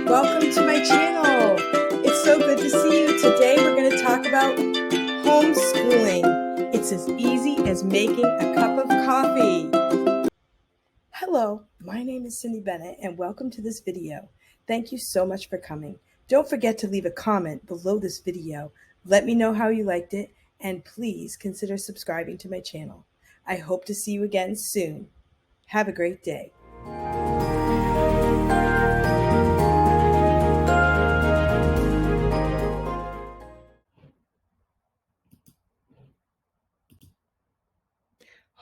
Welcome to my channel. It's so good to see you. Today we're going to talk about homeschooling. It's as easy as making a cup of coffee. Hello, my name is Cindy Bennett and welcome to this video. Thank you so much for coming. Don't forget to leave a comment below this video. Let me know how you liked it and please consider subscribing to my channel. I hope to see you again soon. Have a great day.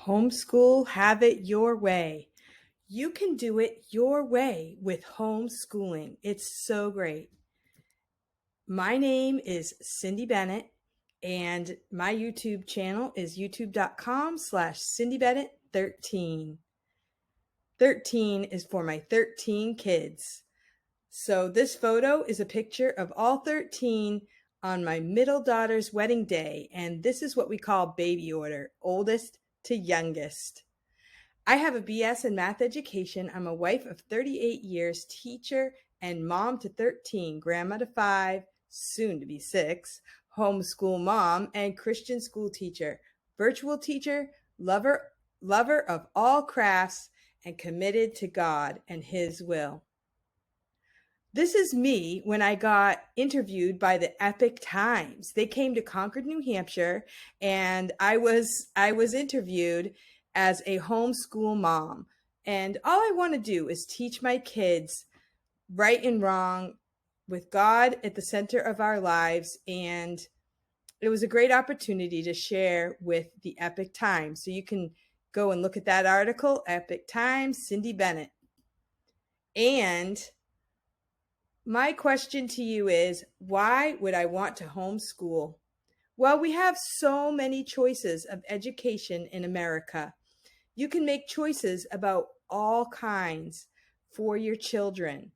Homeschool, have it your way. You can do it your way with homeschooling. It's so great. My name is Cindy Bennett and my YouTube channel is youtube.com/CindyBennett13. 13 is for my 13 kids. So this photo is a picture of all 13 on my middle daughter's wedding day. And this is what we call baby order, oldest to youngest. I have a BS in math education. I'm a wife of 38 years, teacher and mom to 13, grandma to 5, soon to be 6, homeschool mom and Christian school teacher, virtual teacher, lover of all crafts, and committed to God and His will. This is me when I got interviewed by the Epic Times. They came to Concord, New Hampshire, and I was interviewed as a homeschool mom. And all I want to do is teach my kids right and wrong with God at the center of our lives. And it was a great opportunity to share with the Epic Times. So you can go and look at that article, Epic Times, Cindy Bennett. And my question to you is, why would I want to homeschool? Well, we have so many choices of education in America. You can make choices about all kinds for your children.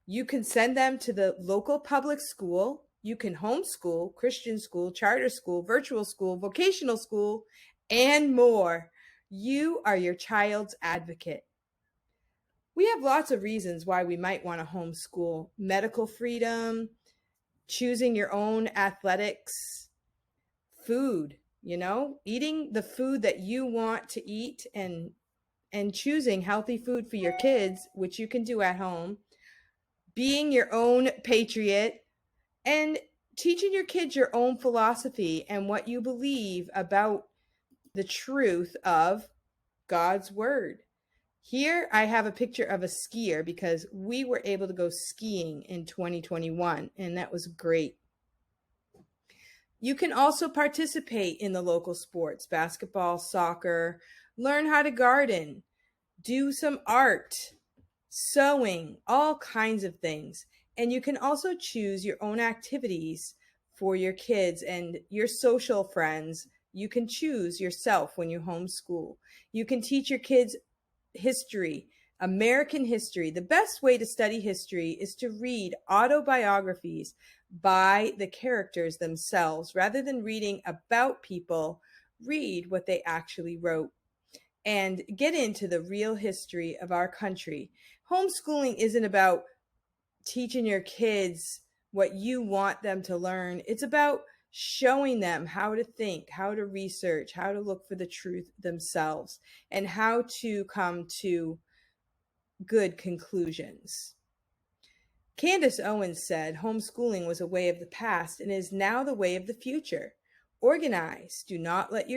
You can send them to the local public school. You can homeschool, Christian school, charter school, virtual school, vocational school, and more. You are your child's advocate. We have lots of reasons why we might want to homeschool. Medical freedom, choosing your own athletics, food, eating the food that you want to eat and choosing healthy food for your kids, which you can do at home, being your own patriot, and teaching your kids your own philosophy and what you believe about the truth of God's word. Here I have a picture of a skier because we were able to go skiing in 2021, and that was great. You can also participate in the local sports, basketball, soccer, learn how to garden, do some art, sewing, all kinds of things. And you can also choose your own activities for your kids and your social friends. You can choose yourself when you homeschool. You can teach your kids history, American history. The best way to study history is to read autobiographies by the characters themselves. Rather than reading about people, read what they actually wrote and get into the real history of our country. Homeschooling isn't about teaching your kids what you want them to learn. It's about showing them how to think, how to research, how to look for the truth themselves, and how to come to good conclusions. Candace Owens said, homeschooling was a way of the past and is now the way of the future. Organize. Do not let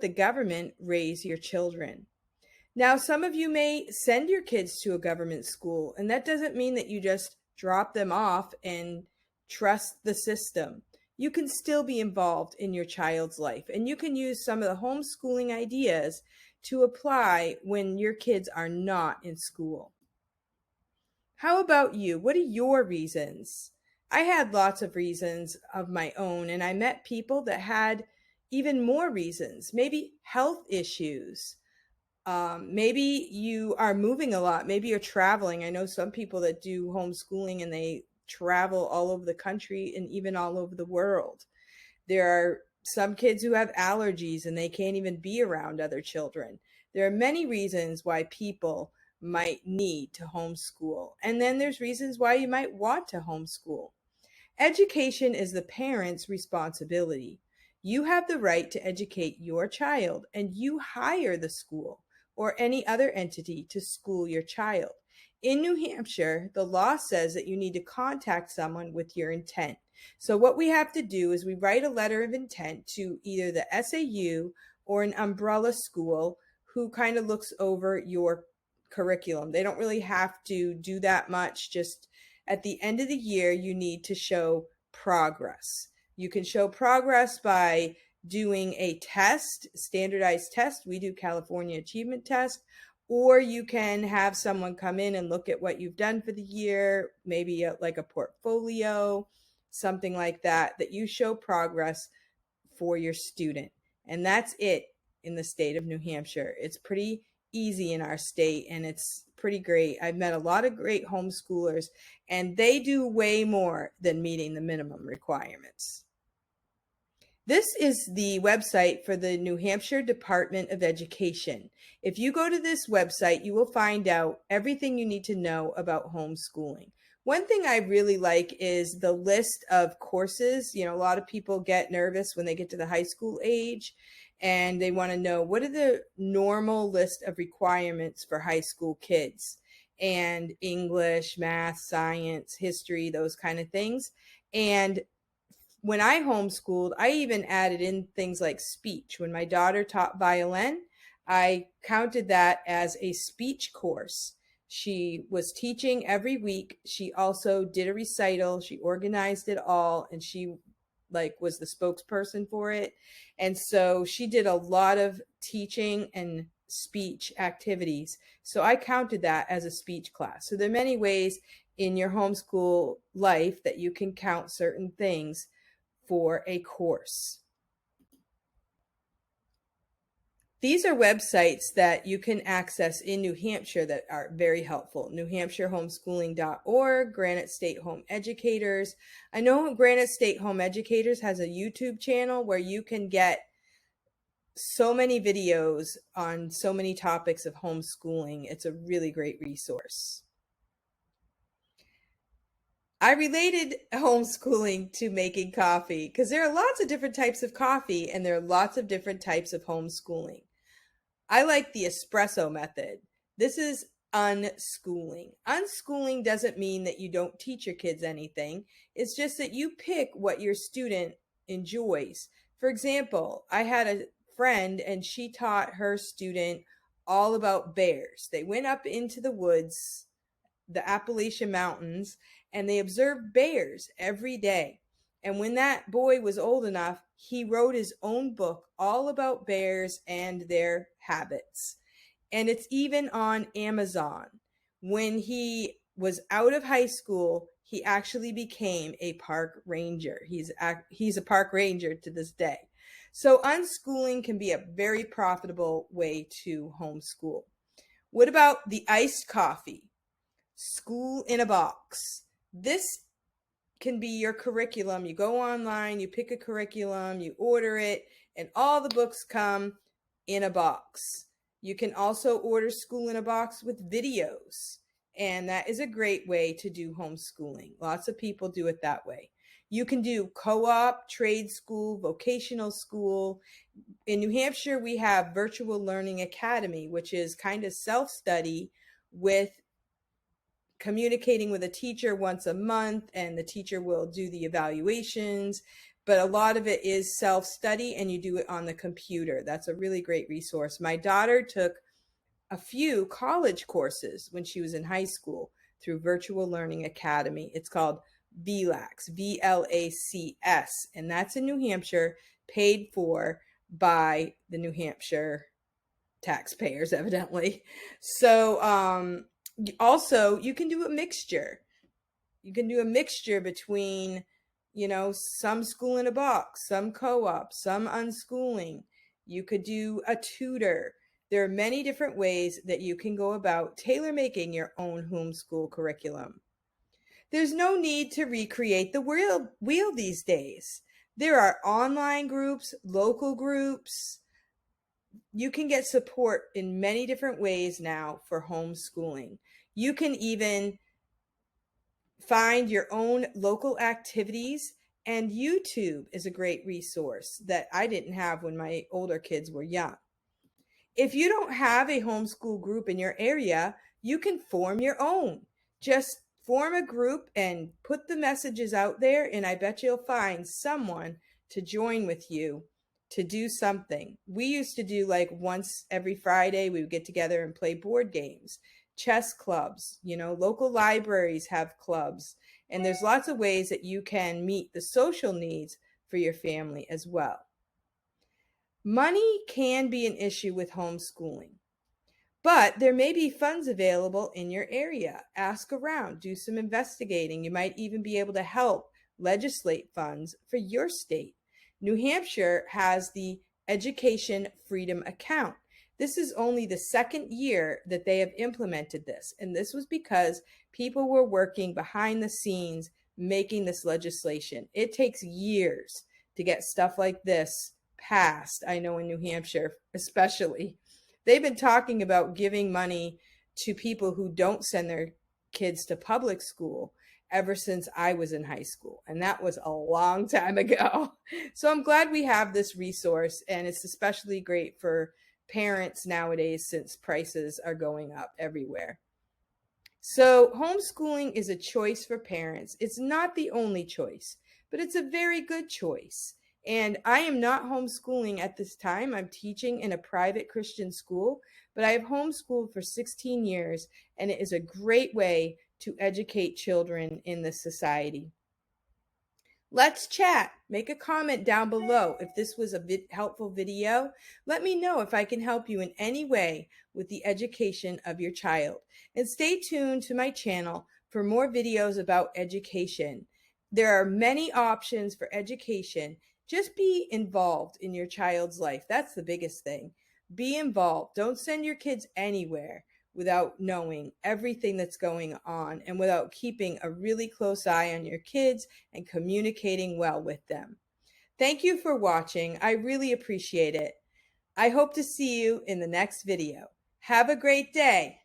the government raise your children. Now, some of you may send your kids to a government school, and that doesn't mean that you just drop them off and trust the system. You can still be involved in your child's life, and you can use some of the homeschooling ideas to apply when your kids are not in school. How about you? What are your reasons? I had lots of reasons of my own, and I met people that had even more reasons, maybe health issues. Maybe you are moving a lot. Maybe you're traveling. I know some people that do homeschooling and they travel all over the country and even all over the world. There are some kids who have allergies and they can't even be around other children. There are many reasons why people might need to homeschool. And then there's reasons why you might want to homeschool. Education is the parent's responsibility. You have the right to educate your child, and you hire the school or any other entity to school your child. In New Hampshire, the law says that you need to contact someone with your intent. So, what we have to do is we write a letter of intent to either the SAU or an umbrella school who kind of looks over your curriculum. They don't really have to do that much, just at the end of the year, you need to show progress. You can show progress by doing a test, standardized test. We do California Achievement Test. Or you can have someone come in and look at what you've done for the year, maybe like a portfolio, something like that, that you show progress for your student. And that's it in the state of New Hampshire. It's pretty easy in our state, and it's pretty great. I've met a lot of great homeschoolers, and they do way more than meeting the minimum requirements. This is the website for the New Hampshire Department of Education. If you go to this website, you will find out everything you need to know about homeschooling. One thing I really like is the list of courses. You know, a lot of people get nervous when they get to the high school age, and they want to know what are the normal list of requirements for high school kids, and English, math, science, history, those kind of things. And when I homeschooled, I even added in things like speech. When my daughter taught violin, I counted that as a speech course. She was teaching every week. She also did a recital. She organized it all, and she was the spokesperson for it. And so she did a lot of teaching and speech activities. So I counted that as a speech class. So there are many ways in your homeschool life that you can count certain things for a course. These are websites that you can access in New Hampshire that are very helpful. NewHampshireHomeschooling.org, Granite State Home Educators. I know Granite State Home Educators has a YouTube channel where you can get so many videos on so many topics of homeschooling. It's a really great resource. I related homeschooling to making coffee because there are lots of different types of coffee, and there are lots of different types of homeschooling. I like the espresso method. This is unschooling. Unschooling doesn't mean that you don't teach your kids anything. It's just that you pick what your student enjoys. For example, I had a friend, and she taught her student all about bears. They went up into the woods, the Appalachian Mountains, and they observed bears every day. And when that boy was old enough, he wrote his own book all about bears and their habits. And it's even on Amazon. When he was out of high school, he actually became a park ranger. He's a park ranger to this day. So unschooling can be a very profitable way to homeschool. What about the iced coffee? School in a box. This can be your curriculum. You go online, you pick a curriculum, you order it, and all the books come in a box. You can also order school in a box with videos, and that is a great way to do homeschooling. Lots of people do it that way. You can do co-op, trade school, vocational school. In New Hampshire, we have Virtual Learning Academy, which is kind of self-study with communicating with a teacher once a month, and the teacher will do the evaluations, but a lot of it is self-study, and you do it on the computer. That's a really great resource. My daughter took a few college courses when she was in high school through Virtual Learning Academy. It's called VLACS, VLACS, and that's in New Hampshire, paid for by the New Hampshire taxpayers, evidently. So also, you can do a mixture. You can do a mixture between, some school in a box, some co-op, some unschooling. You could do a tutor. There are many different ways that you can go about tailor making your own homeschool curriculum. There's no need to recreate the wheel these days. There are online groups, local groups. You can get support in many different ways now for homeschooling. You can even find your own local activities, and YouTube is a great resource that I didn't have when my older kids were young. If you don't have a homeschool group in your area, you can form your own. Just form a group and put the messages out there, and I bet you'll find someone to join with you to do something. We used to do like once every Friday, we would get together and play board games, chess clubs, local libraries have clubs, and there's lots of ways that you can meet the social needs for your family as well. Money can be an issue with homeschooling, but there may be funds available in your area. Ask around, do some investigating. You might even be able to help legislate funds for your state. New Hampshire has the Education Freedom Account. This is only the second year that they have implemented this, and this was because people were working behind the scenes making this legislation. It takes years to get stuff like this passed. I know in New Hampshire, especially. They've been talking about giving money to people who don't send their kids to public school ever since I was in high school. And that was a long time ago. So I'm glad we have this resource, and it's especially great for parents nowadays since prices are going up everywhere. So homeschooling is a choice for parents. It's not the only choice, but it's a very good choice. And I am not homeschooling at this time. I'm teaching in a private Christian school, but I have homeschooled for 16 years, and it is a great way to educate children in this society. Let's chat. Make a comment down below if this was a helpful video. Let me know if I can help you in any way with the education of your child. And stay tuned to my channel for more videos about education. There are many options for education. Just be involved in your child's life. That's the biggest thing. Be involved. Don't send your kids anywhere without knowing everything that's going on and without keeping a really close eye on your kids and communicating well with them. Thank you for watching. I really appreciate it. I hope to see you in the next video. Have a great day.